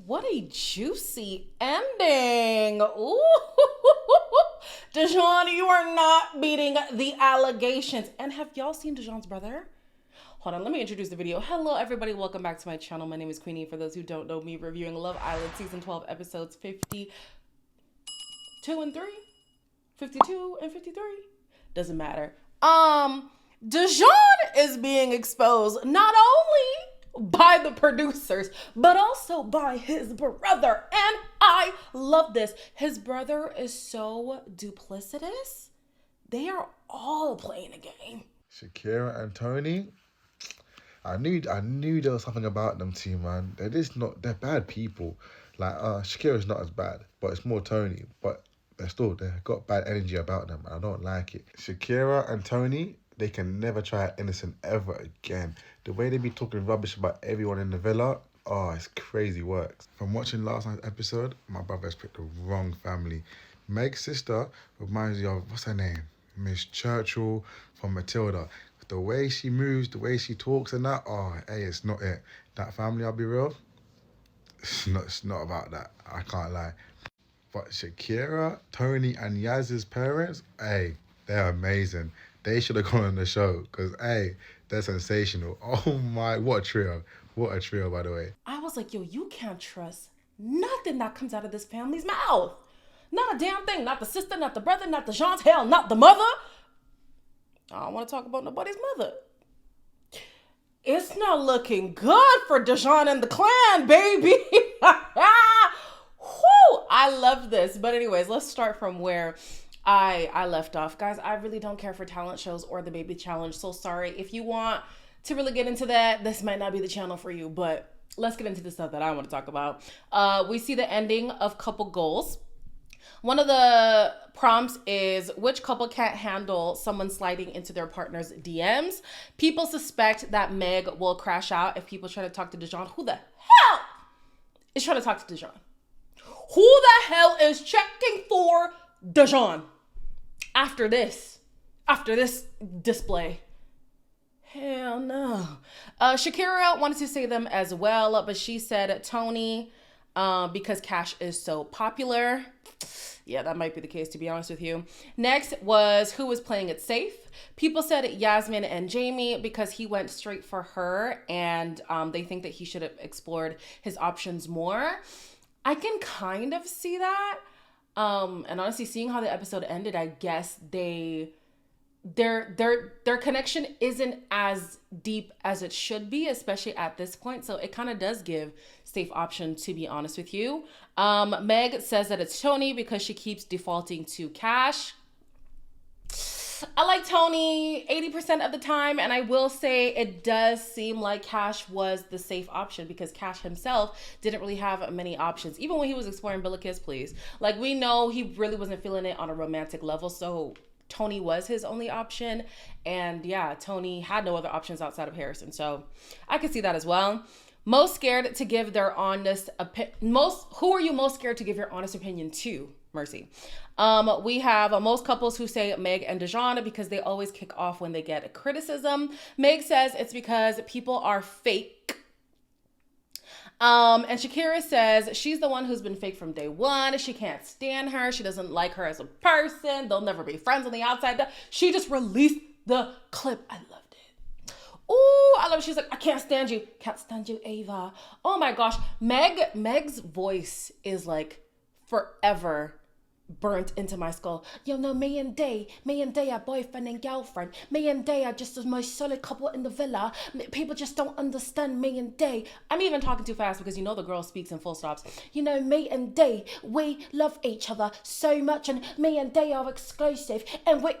what a juicy ending. Ooh. Dejan, you are not beating the allegations. And have y'all seen Dejan's brother? Hold on, let me introduce the video. Hello, everybody. Welcome back to my channel. My name is Queenie. For those who don't know me, reviewing Love Island Season 12, episodes 52 and 3? 52 and 53? Doesn't matter. Dejan is being exposed not only by the producers, but also by his brother. And I love this. His brother is so duplicitous. They are all playing a game. Shakira and Tony, I knew there was something about them two, man. They're bad people. Like, Shakira's not as bad, but it's more Tony. But they've got bad energy about them. I don't like it. Shakira and Tony, they can never try innocent ever again. The way they be talking rubbish about everyone in the villa, it's crazy works. From watching last night's episode, my brother's picked the wrong family. Meg's sister reminds me of, what's her name? Miss Churchill from Matilda. The way she moves, the way she talks and that, it's not it. That family, I'll be real, it's not about that. I can't lie. But Shakira, Tony and Yaz's parents, they're amazing. They should have gone on the show because, they're sensational. Oh my, what a trio. What a trio, by the way. I was like, yo, you can't trust nothing that comes out of this family's mouth. Not a damn thing. Not the sister, not the brother, not the Jean's, hell, not the mother. I don't want to talk about nobody's mother. It's not looking good for Dejan and the clan, baby. Whew, I love this. But anyways, let's start from where I left off. Guys, I really don't care for talent shows or the baby challenge. So sorry. If you want to really get into that, this might not be the channel for you. But let's get into the stuff that I want to talk about. We see the ending of couple goals. One of the prompts is which couple can't handle someone sliding into their partner's DMs. People suspect that Meg will crash out if people try to talk to Dejan. Who the hell is trying to talk to Dejan? Who the hell is checking for Dejan after this display? Hell no. Shakira wanted to say them as well, but she said Tony because Cash is so popular. Yeah, that might be the case, to be honest with you. Next was who was playing it safe. People said Yasmin and Jamie because he went straight for her and they think that he should have explored his options more. I can kind of see that. And honestly, seeing how the episode ended, I guess their connection isn't as deep as it should be, especially at this point. So it kind of does give safe option, to be honest with you. Meg says that it's Tony because she keeps defaulting to Cash. I like Tony 80% of the time, and I will say it does seem like Cash was the safe option because Cash himself didn't really have many options, even when he was exploring Billa Kiss Please. Like, we know he really wasn't feeling it on a romantic level, so Tony was his only option. And yeah, Tony had no other options outside of Harrison. So I could see that as well. Most scared to give their honest who are you most scared to give your honest opinion to? Mercy. We have most couples who say Meg and Dejan because they always kick off when they get criticism. Meg says it's because people are fake. And Shakira says she's the one who's been fake from day one. She can't stand her. She doesn't like her as a person. They'll never be friends on the outside. She just released the clip. I loved it. Ooh, I love it. She's like, I can't stand you. Can't stand you, Ava. Oh my gosh. Meg's voice is like forever burnt into my skull. You know, me and Day are boyfriend and girlfriend. Me and Day are just the most solid couple in the villa. People just don't understand me and Day. I'm even talking too fast because you know the girl speaks in full stops. You know, me and Day, we love each other so much, and me and Day are exclusive, and we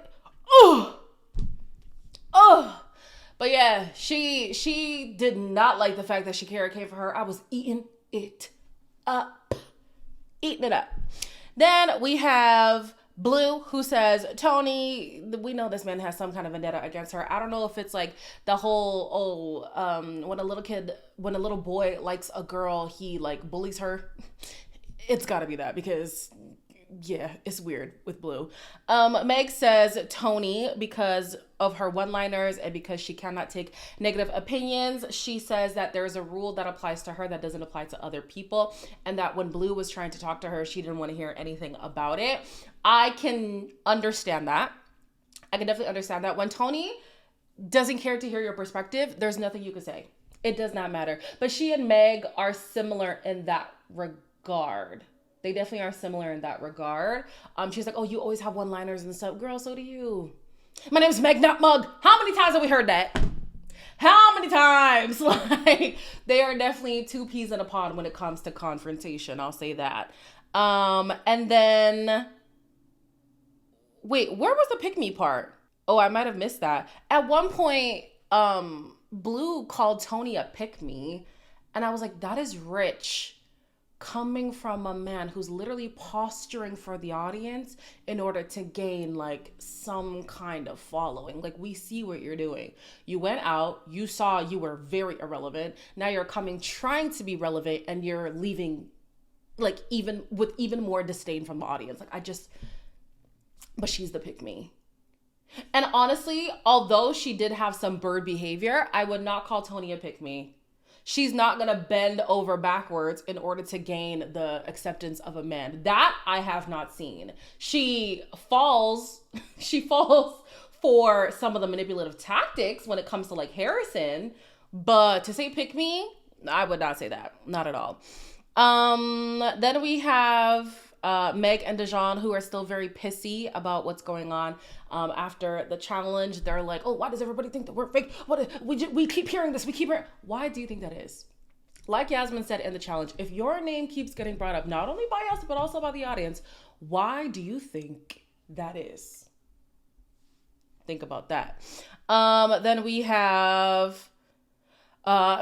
but yeah, she did not like the fact that Shakira came for her. I was eating it up. Then we have Blue, who says, Tony, we know this man has some kind of vendetta against her. I don't know if it's like the whole, when a little boy likes a girl, he like bullies her. It's gotta be that because Yeah, it's weird with Blue. Meg says Tony, because of her one-liners and because she cannot take negative opinions, she says that there's a rule that applies to her that doesn't apply to other people, and that when Blue was trying to talk to her, she didn't want to hear anything about it. I can understand that. I can definitely understand that. When Tony doesn't care to hear your perspective, there's nothing you can say. It does not matter. But she and Meg are similar in that regard. They definitely are similar in that regard. She's like, oh, you always have one-liners and stuff. Girl, so do you. My name's Meg, not Mug. How many times have we heard that? How many times? Like, they are definitely two peas in a pod when it comes to confrontation. I'll say that. And then, wait, where was the pick me part? Oh, I might have missed that. At one point, Blue called Tony a pick me, and I was like, that is rich. Coming from a man who's literally posturing for the audience in order to gain like some kind of following. Like, we see what you're doing. You went out, you saw you were very irrelevant. Now you're coming trying to be relevant, and you're leaving like even more disdain from the audience. Like, but she's the pick me. And honestly, although she did have some bird behavior, I would not call Tony a pick me. She's not going to bend over backwards in order to gain the acceptance of a man. That I have not seen. She falls for some of the manipulative tactics when it comes to like Harrison, but to say pick me, I would not say that. Not at all. Then we have Meg and Dejan, who are still very pissy about what's going on. After the challenge, they're like, oh, why does everybody think that we're fake? We keep hearing this. Why do you think that is? Like Yasmin said in the challenge, if your name keeps getting brought up, not only by us, but also by the audience, why do you think that is? Think about that. Then we have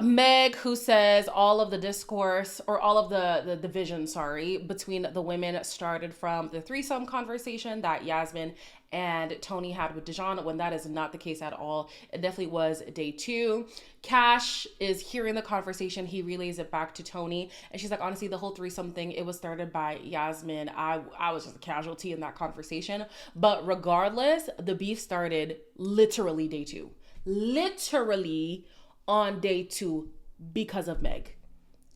Meg, who says all of the discourse, or all of the division, between the women started from the threesome conversation that Yasmin and Tony had with Dejan, when that is not the case at all. It definitely was day 2. Cash is hearing the conversation. He relays it back to Tony, and she's like, honestly, the whole threesome thing, it was started by Yasmin. I was just a casualty in that conversation. But regardless, the beef started literally day 2. Literally on day 2 because of Meg.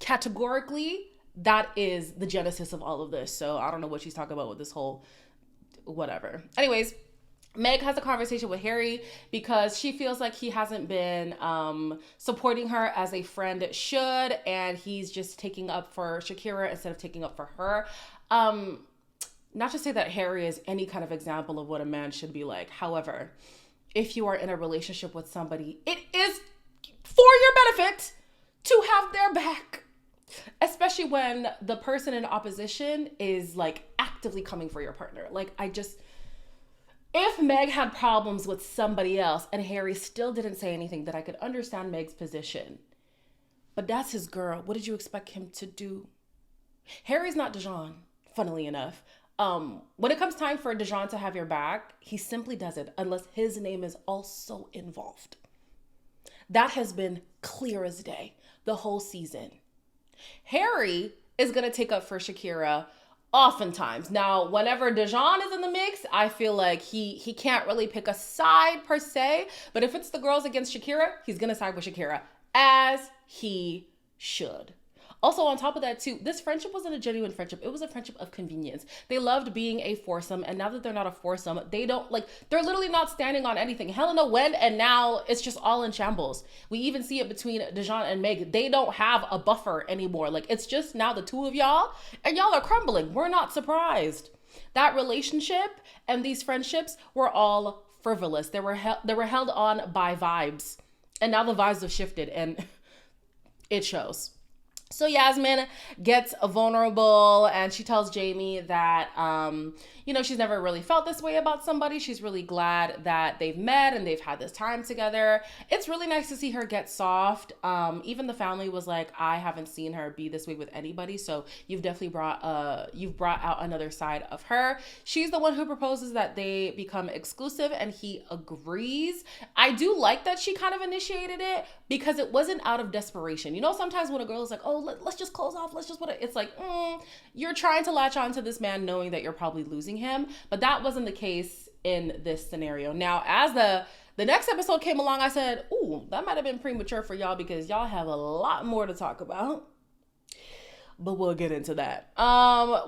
Categorically, that is the genesis of all of this. So I don't know what she's talking about with this whole whatever. Anyways, Meg has a conversation with Harry because she feels like he hasn't been supporting her as a friend should, and he's just taking up for Shakira instead of taking up for her. Not to say that Harry is any kind of example of what a man should be like. However, if you are in a relationship with somebody, it is for your benefit to have their back, especially when the person in opposition is like actively coming for your partner. Like, if Meg had problems with somebody else and Harry still didn't say anything, that I could understand Meg's position. But that's his girl. What did you expect him to do? Harry's not Dejan, funnily enough. When it comes time for Dejan to have your back, he simply doesn't unless his name is also involved. That has been clear as day the whole season. Harry is going to take up for Shakira oftentimes. Now, whenever Dejan is in the mix, I feel like he can't really pick a side per se. But if it's the girls against Shakira, he's going to side with Shakira, as he should. Also, on top of that, too, this friendship wasn't a genuine friendship. It was a friendship of convenience. They loved being a foursome, and now that they're not a foursome, they're literally not standing on anything. Helena went, and now it's just all in shambles. We even see it between Dejan and Meg. They don't have a buffer anymore. Like, it's just now the two of y'all, and y'all are crumbling. We're not surprised. That relationship and these friendships were all frivolous. They were held on by vibes, and now the vibes have shifted, and it shows. So Yasmin gets vulnerable, and she tells Jamie that, she's never really felt this way about somebody. She's really glad that they've met and they've had this time together. It's really nice to see her get soft. Even the family was like, I haven't seen her be this way with anybody. So you've definitely brought out another side of her. She's the one who proposes that they become exclusive, and he agrees. I do like that she kind of initiated it because it wasn't out of desperation. You know, sometimes when a girl is like, oh, let's just close off. Let's just put it. It's like, you're trying to latch on to this man knowing that you're probably losing him. But that wasn't the case in this scenario. Now, as the next episode came along, I said, ooh, that might have been premature for y'all because y'all have a lot more to talk about. But we'll get into that.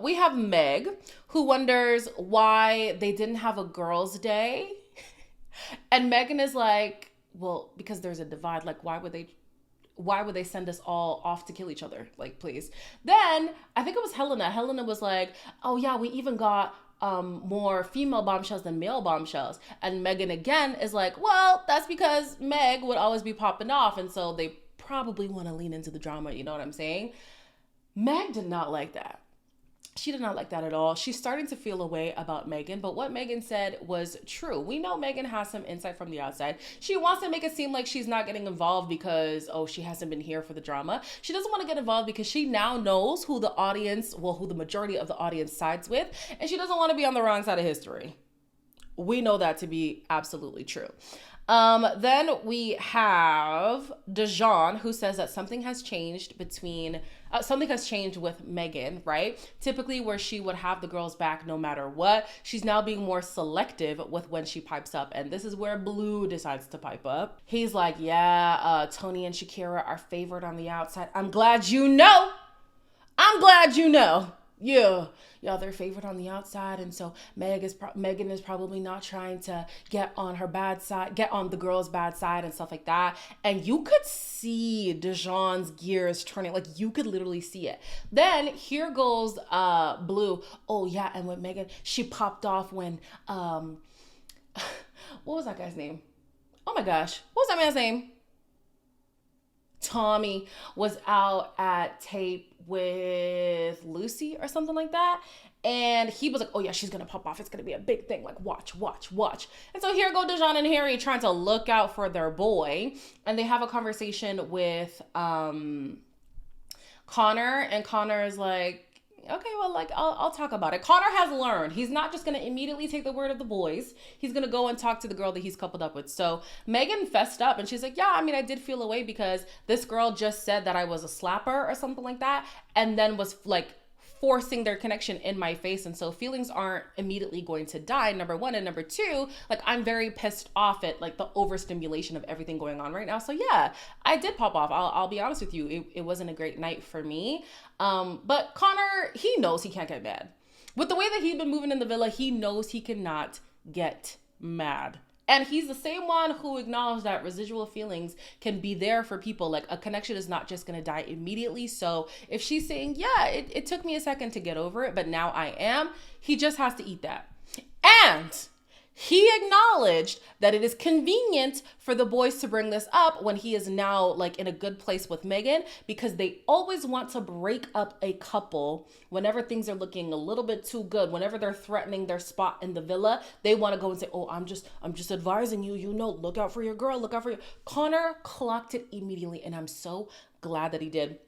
We have Meg, who wonders why they didn't have a girls' day. And Megan is like, well, because there's a divide. Like, why would they send us all off to kill each other? Like, please. Then I think it was Helena. Helena was like, oh yeah, we even got more female bombshells than male bombshells. And Megan again is like, well, that's because Meg would always be popping off. And so they probably want to lean into the drama. You know what I'm saying? Meg did not like that. She did not like that at all. She's starting to feel a way about Megan, but what Megan said was true. We know Megan has some insight from the outside. She wants to make it seem like she's not getting involved because, oh, she hasn't been here for the drama. She doesn't want to get involved because she now knows who the majority of the audience sides with, and she doesn't want to be on the wrong side of history. We know that to be absolutely true. Then we have Dejan, who says that something has changed with Megan, right? Typically where she would have the girls back no matter what, she's now being more selective with when she pipes up. And this is where Blue decides to pipe up. He's like, yeah, Tony and Shakira are favored on the outside. I'm glad you know. Yeah, they're favored on the outside, and so Megan is probably not trying to get on the girl's bad side and stuff like that. And you could see Dejan's gears turning, like you could literally see it. Then here goes Blue. Oh yeah, and with Megan, she popped off when what was that guy's name? Oh my gosh, what was that man's name? Tommy was out at tape with Lucy or something like that. And he was like, oh yeah, she's going to pop off. It's going to be a big thing. Like, watch. And so here go Dejan and Harry trying to look out for their boy. And they have a conversation with Connor. And Connor is like, okay, well, like, I'll talk about it. Connor has learned. He's not just going to immediately take the word of the boys. He's going to go and talk to the girl that he's coupled up with. So Megan fessed up and she's like, yeah, I mean, I did feel away because this girl just said that I was a slapper or something like that. And then was like forcing their connection in my face. And so feelings aren't immediately going to die, number one. And number two, like, I'm very pissed off at like the overstimulation of everything going on right now. So yeah, I did pop off. I'll be honest with you. It wasn't a great night for me. But Connor, he knows he can't get mad. With the way that he's been moving in the villa, he knows he cannot get mad. And he's the same one who acknowledged that residual feelings can be there for people. Like, a connection is not just going to die immediately. So if she's saying, yeah, it took me a second to get over it, but now I am, he just has to eat that. And he acknowledged that it is convenient for the boys to bring this up when he is now like in a good place with Megan, because they always want to break up a couple whenever things are looking a little bit too good. Whenever they're threatening their spot in the villa, they want to go and say, oh, I'm just advising you, look out for your girl, Connor clocked it immediately, and I'm so glad that he did.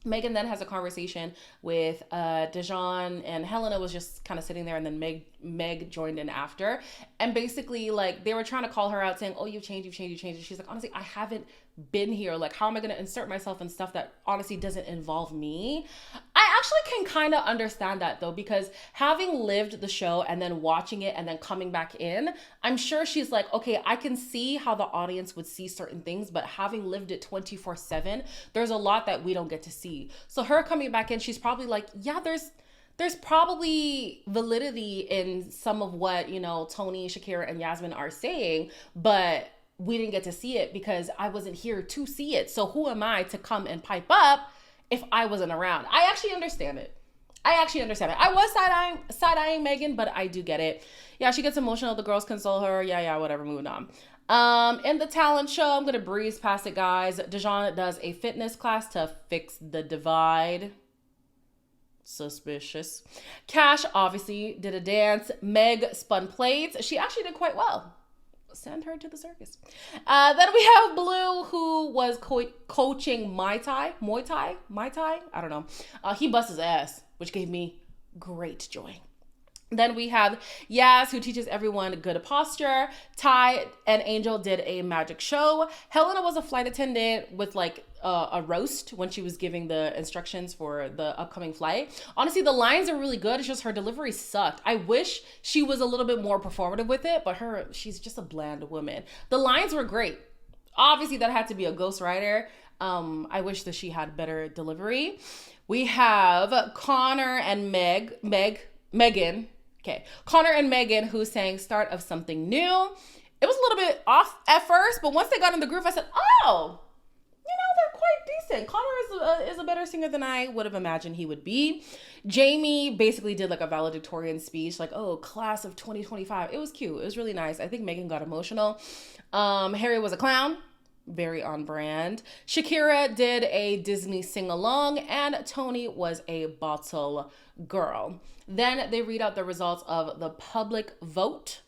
Megan then has a conversation with Dejan, and Helena was just kind of sitting there, and then Meg joined in after. And basically, like, they were trying to call her out saying, oh, you've changed. And she's like, honestly, I haven't been here. Like, how am I going to insert myself in stuff that honestly doesn't involve me? I actually can kind of understand that, though, because having lived the show and then watching it and then coming back in, I'm sure she's like, okay, I can see how the audience would see certain things, but having lived it 24/7, there's a lot that we don't get to see. So her coming back in, she's probably like, yeah, there's probably validity in some of what, Tony, Shakira, and Yasmin are saying, but we didn't get to see it because I wasn't here to see it. So who am I to come and pipe up if I wasn't around? I actually understand it. I was side-eyeing Megan, but I do get it. Yeah, she gets emotional. The girls console her. Yeah, whatever, moving on. In the talent show, I'm going to breeze past it, guys. Dejan does a fitness class to fix the divide. Suspicious. Cash obviously did a dance. Meg spun plates. She actually did quite well. Send her to the circus. Then we have Blue, who was coaching Muay Thai. I don't know. He busts his ass, which gave me great joy. Then we have Yaz, who teaches everyone good posture. Ty and Angel did a magic show. Helena was a flight attendant with like a roast when she was giving the instructions for the upcoming flight. Honestly, the lines are really good. It's just her delivery sucked. I wish she was a little bit more performative with it, but she's just a bland woman. The lines were great. Obviously, that had to be a ghostwriter. I wish that she had better delivery. We have Connor and Megan. Okay, Connor and Megan, who sang Start of Something New. It was a little bit off at first, but once they got in the groove, I said, oh, they're quite decent. Connor is a better singer than I would have imagined he would be. Jamie basically did like a valedictorian speech, like, oh, class of 2025. It was cute. It was really nice. I think Megan got emotional. Harry was a clown. Very on brand. Shakira did a Disney sing-along, and Tony was a bottle girl. Then they read out the results of the public vote.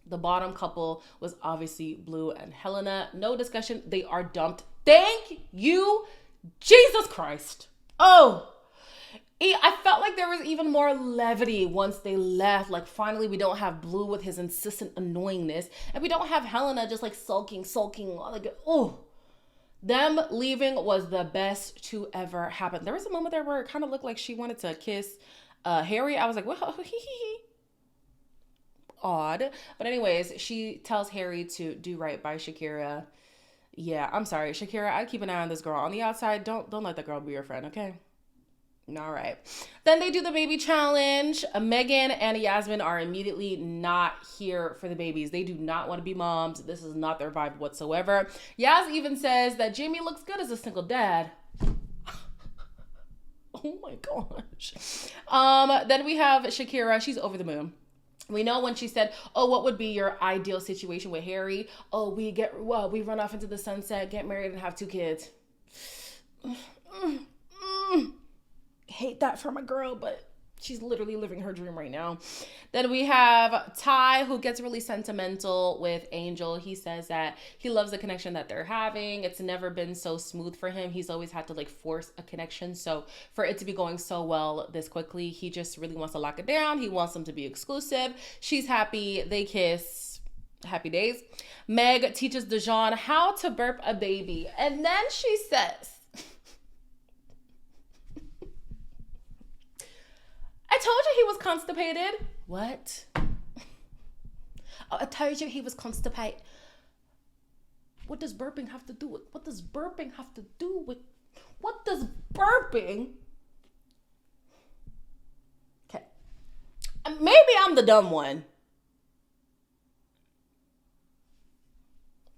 The bottom couple was obviously Blue and Helena. No discussion. They are dumped. Thank you, Jesus Christ. Oh, I felt like there was even more levity once they left. Like, finally, we don't have Blue with his insistent annoyingness. And we don't have Helena just, like, sulking. Like, oh. Them leaving was the best to ever happen. There was a moment there where it kind of looked like she wanted to kiss Harry. I was like, well, odd. But anyways, she tells Harry to do right by Shakira. Yeah, I'm sorry. Shakira, I'd keep an eye on this girl. On the outside, don't let the girl be your friend, okay? All right. Then they do the baby challenge. Megan and Yasmin are immediately not here for the babies. They do not want to be moms. This is not their vibe whatsoever. Yaz even says that Jamie looks good as a single dad. Oh my gosh. Then we have Shakira. She's over the moon. We know when she said, oh, what would be your ideal situation with Harry? Oh, we run off into the sunset, get married, and have 2 kids. Hate that for my girl, but she's literally living her dream right now. Then we have Ty, who gets really sentimental with Angel. He says that he loves the connection that they're having. It's never been so smooth for him. He's always had to like force a connection. So for it to be going so well this quickly, he just really wants to lock it down. He wants them to be exclusive. She's happy. They kiss. Happy days. Meg teaches Dijon how to burp a baby. And then she says, I told you he was constipated. What? Oh, I told you he was constipated. What does burping have to do with? What does burping? Okay. Maybe I'm the dumb one.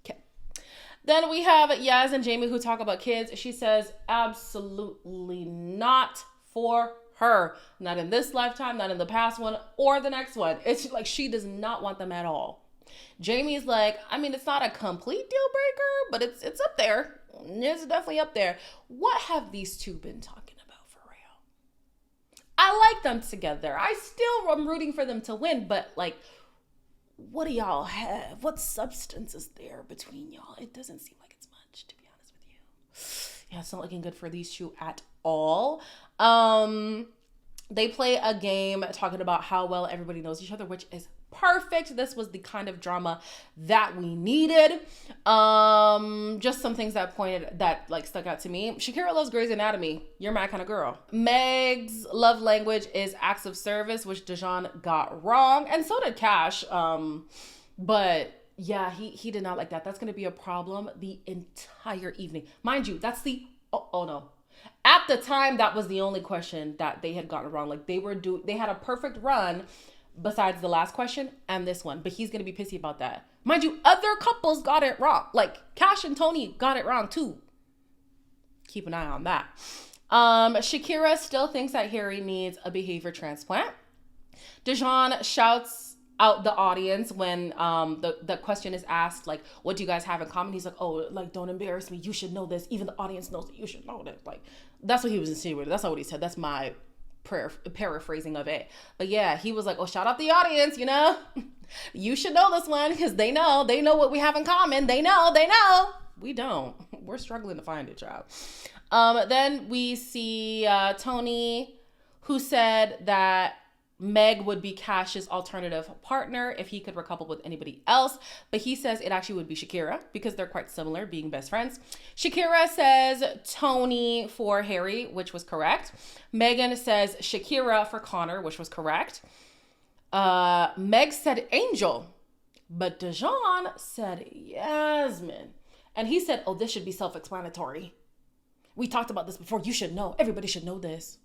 Okay. Then we have Yaz and Jamie who talk about kids. She says, absolutely not for her. Not in this lifetime, not in the past one, or the next one. It's like she does not want them at all. Jamie's like, I mean, it's not a complete deal breaker, but it's up there. It's definitely up there. What have these two been talking about for real? I like them together. I still am rooting for them to win, but like, what do y'all have? What substance is there between y'all? It doesn't seem like it's much, to be honest with you. Yeah, it's not looking good for these two at all. They play a game talking about how well everybody knows each other, which is perfect. This was the kind of drama that we needed. Just some things that like stuck out to me. Shakira loves Grey's Anatomy. You're my kind of girl. Meg's love language is acts of service, which Dijon got wrong, and so did Cash. But yeah, he did not like that. That's going to be a problem the entire evening. Mind you, that's the oh no. At the time, that was the only question that they had gotten wrong. Like they had a perfect run besides the last question and this one, but he's going to be pissy about that. Mind you, other couples got it wrong. Like Cash and Tony got it wrong too. Keep an eye on that. Shakira still thinks that Harry needs a behavior transplant. Dijon shouts out the audience when the question is asked, like, what do you guys have in common? He's like, oh, like, don't embarrass me. You should know this. Even the audience knows that you should know this. Like, that's what he was insinuating. That's not what he said. That's my paraphrasing of it. But yeah, he was like, oh, shout out the audience, you know? You should know this one because they know what we have in common. They know. We don't. We're struggling to find it, child. Then we see Tony, who said that Meg would be Cash's alternative partner if he could recouple with anybody else. But he says it actually would be Shakira because they're quite similar, being best friends. Shakira says Tony for Harry, which was correct. Megan says Shakira for Connor, which was correct. Meg said Angel, but Dejan said Yasmin. And he said, oh, this should be self-explanatory. We talked about this before. You should know. Everybody should know this.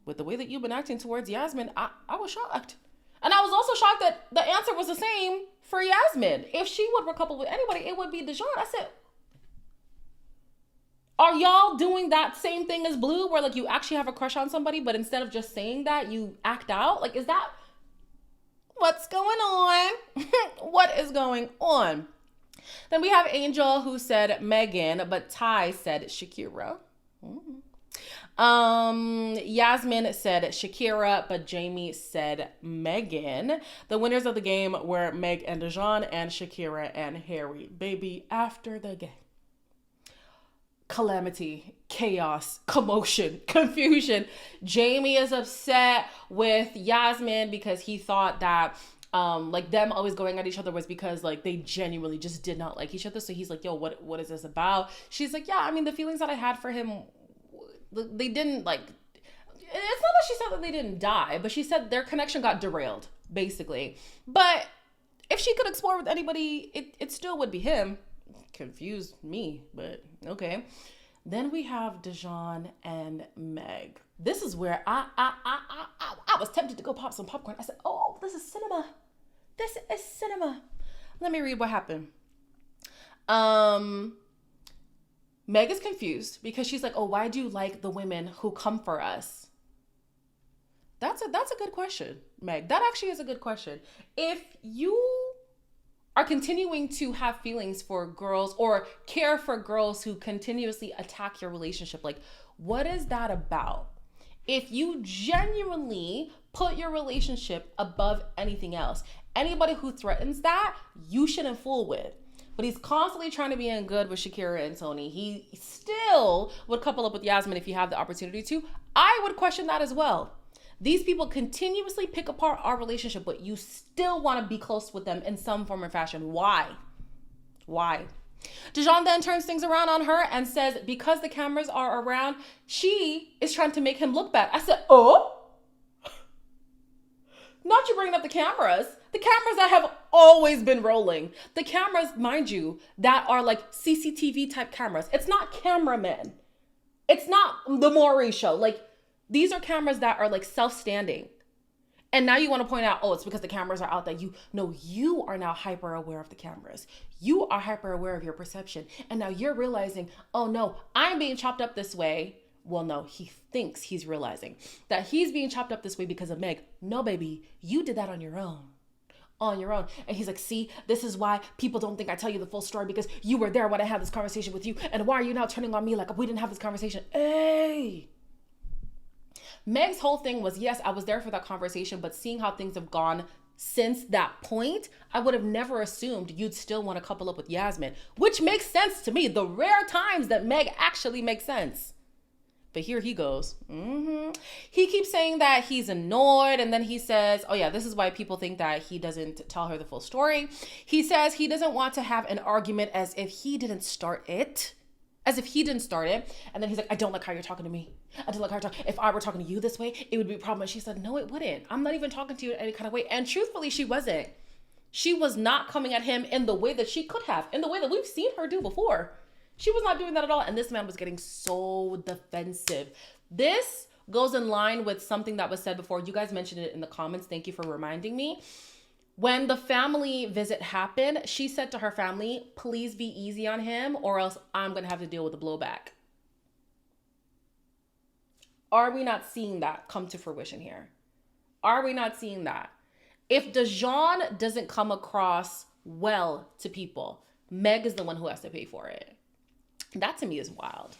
With the way that you've been acting towards Yasmin, I was shocked. And I was also shocked that the answer was the same for Yasmin. If she would recouple with anybody, it would be Dejan. I said, are y'all doing that same thing as Blue, where like you actually have a crush on somebody, but instead of just saying that, you act out? Like, is that what's going on? What is going on? Then we have Angel, who said Megan, but Ty said Shakira. Yasmin said Shakira, but Jamie said Megan. The winners of the game were Meg and Dejan and Shakira and Harry. Baby, after the game. Calamity, chaos, commotion, confusion. Jamie is upset with Yasmin because he thought that like them always going at each other was because like they genuinely just did not like each other. So he's like, yo, what is this about? She's like, yeah, I mean, the feelings that I had for him, they didn't like, it's not that she said that they didn't die, but she said their connection got derailed, basically. But if she could explore with anybody, it still would be him. Confused me, but okay. Then we have Dejan and Meg. This is where I was tempted to go pop some popcorn. I said, oh, this is cinema. This is cinema. Let me read what happened. Meg is confused because she's like, oh, why do you like the women who come for us? That's a good question, Meg. That actually is a good question. If you are continuing to have feelings for girls or care for girls who continuously attack your relationship, like, what is that about? If you genuinely put your relationship above anything else, anybody who threatens that, you shouldn't fool with. But he's constantly trying to be in good with Shakira and Tony. He still would couple up with Yasmin if he had the opportunity to. I would question that as well. These people continuously pick apart our relationship, but you still want to be close with them in some form or fashion. Why? Dejan then turns things around on her and says, because the cameras are around, she is trying to make him look bad. I said, oh? Not you bringing up the cameras. The cameras that have always been rolling. The cameras, mind you, that are like CCTV type cameras. It's not cameramen. It's not the Maury show. Like, these are cameras that are like self-standing. And now you want to point out, oh, it's because the cameras are out that you are now hyper aware of the cameras. You are hyper aware of your perception. And now you're realizing, oh no, I'm being chopped up this way. Well, no, he thinks he's realizing that he's being chopped up this way because of Meg. No, baby, you did that on your own. And he's like, see, this is why people don't think I tell you the full story, because you were there when I had this conversation with you. And why are you now turning on me like we didn't have this conversation? Hey. Meg's whole thing was, yes, I was there for that conversation, but seeing how things have gone since that point, I would have never assumed you'd still want to couple up with Yasmin, which makes sense to me. The rare times that Meg actually makes sense. But here he goes. He keeps saying that he's annoyed, and then he says, oh yeah, this is why people think that he doesn't tell her the full story. He says he doesn't want to have an argument as if he didn't start it. And then he's like, I don't like how you're talking to me. I don't like how you're talking. If I were talking to you this way, it would be a problem. And she said, no, it wouldn't. I'm not even talking to you in any kind of way. And truthfully, she wasn't. She was not coming at him in the way that she could have, in the way that we've seen her do before. She was not doing that at all. And this man was getting so defensive. This goes in line with something that was said before. You guys mentioned it in the comments. Thank you for reminding me. When the family visit happened, she said to her family, please be easy on him or else I'm going to have to deal with the blowback. Are we not seeing that come to fruition here? Are we not seeing that? If Dejan doesn't come across well to people, Meg is the one who has to pay for it. That to me is wild.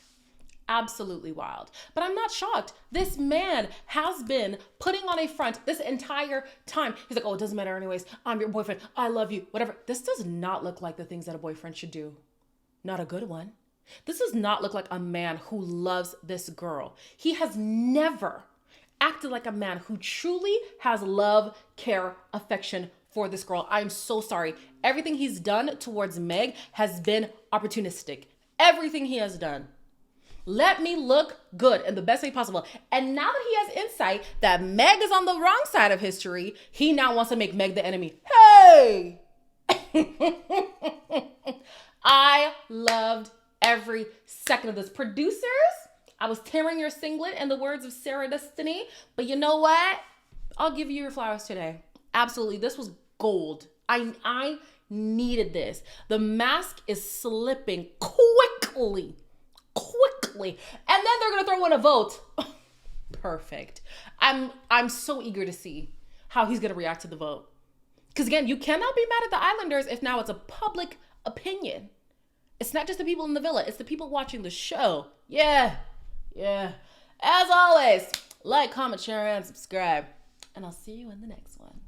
Absolutely wild. But I'm not shocked. This man has been putting on a front this entire time. He's like, oh, it doesn't matter anyways. I'm your boyfriend. I love you. Whatever. This does not look like the things that a boyfriend should do. Not a good one. This does not look like a man who loves this girl. He has never, acted like a man who truly has love, care, affection for this girl. I'm so sorry. Everything he's done towards Meg has been opportunistic. Everything he has done. Let me look good in the best way possible. And now that he has insight that Meg is on the wrong side of history, he now wants to make Meg the enemy. Hey! I loved every second of this. Producers, I was tearing your singlet in the words of Sarah Destiny, but you know what? I'll give you your flowers today. Absolutely. This was gold. I needed this. The mask is slipping quickly. And then they're going to throw in a vote. Perfect. I'm so eager to see how he's going to react to the vote. Because again, you cannot be mad at the Islanders if now it's a public opinion. It's not just the people in the villa. It's the people watching the show. Yeah. As always, like, comment, share, and subscribe. And I'll see you in the next one.